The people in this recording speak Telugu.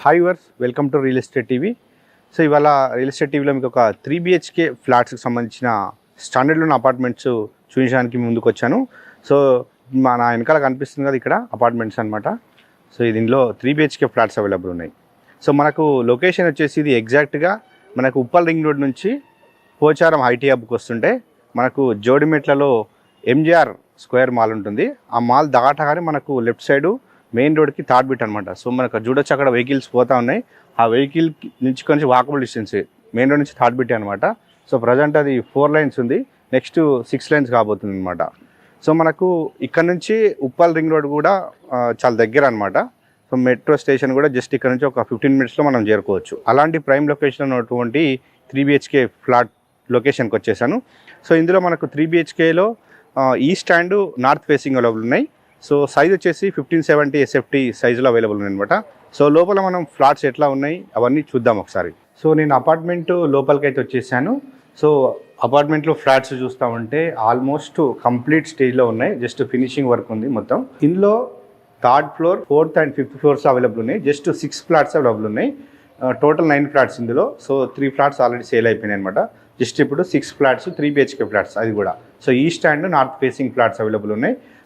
Hi viewers welcome to real estate TV. So ఇవాళ రియల్ ఎస్టేట్ టీవీలో మీకు ఒక 3 BHK ఫ్లాట్స్కి సంబంధించిన స్టాండర్డ్లోని అపార్ట్మెంట్స్ చూపించడానికి ముందుకు వచ్చాను. సో నా వెనకాల కనిపిస్తుంది కదా, ఇక్కడ అపార్ట్మెంట్స్ అనమాట. సో దీనిలో 3 BHK ఫ్లాట్స్ అవైలబుల్ ఉన్నాయి. సో మనకు లొకేషన్ వచ్చేసి ఇది ఎగ్జాక్ట్గా మనకు ఉప్పల్ రింగ్ రోడ్ నుంచి పోచారం ఐటీ హబ్కి వస్తుంటే మనకు జోడిమెట్లలో ఎంజీఆర్ స్క్వేర్ మాల్ ఉంటుంది. ఆ మాల్ దాటగానే మనకు లెఫ్ట్ సైడు మెయిన్ రోడ్కి థర్డ్ బిట్ అనమాట. సో మనకు చూడొచ్చు, అక్కడ వెహికల్స్ పోతూ ఉన్నాయి. ఆ వెహికల్ నుంచి కొంచెం వాకబుల్ డిస్టెన్స్ మెయిన్ రోడ్ నుంచి థర్డ్ బిట్ అనమాట. సో ప్రజెంట్ అది 4 lanes ఉంది, నెక్స్ట్ 6 lanes కాబోతుంది అనమాట. సో మనకు ఇక్కడ నుంచి ఉప్పల్ రింగ్ రోడ్ కూడా చాలా దగ్గర అనమాట. సో మెట్రో స్టేషన్ కూడా జస్ట్ ఇక్కడ నుంచి ఒక 15 minutesలో మనం చేరుకోవచ్చు. అలాంటి ప్రైమ్ లొకేషన్ ఉన్నటువంటి 3 BHK ఫ్లాట్ లొకేషన్కి వచ్చేసాను. సో ఇందులో మనకు 3 BHKలో east and north facing available ఉన్నాయి. సో సైజ్ వచ్చేసి 1570 SFT సైజులో అవైలబుల్ ఉన్నాయి అనమాట. సో లోపల మనం ఫ్లాట్స్ ఎట్లా ఉన్నాయి అవన్నీ చూద్దాం ఒకసారి. సో నేను అపార్ట్మెంట్ లోపలికి అయితే వచ్చేసాను. సో అపార్ట్మెంట్లో ఫ్లాట్స్ చూస్తూ ఉంటే ఆల్మోస్ట్ కంప్లీట్ స్టేజ్లో ఉన్నాయి, జస్ట్ ఫినిషింగ్ వర్క్ ఉంది మొత్తం. ఇందులో 3rd floor, 4th and 5th floors available ఉన్నాయి. జస్ట్ 6 flats అవైలబుల్ ఉన్నాయి. టోటల్ 9 flats ఇందులో. సో 3 flats ఆల్రెడీ సేల్ అయిపోయినాయి అనమాట. జస్ట్ ఇప్పుడు 6 flats 3 BHK ఫ్లాట్స్, అది కూడా. So east and north facing flats available ఉన్నాయి.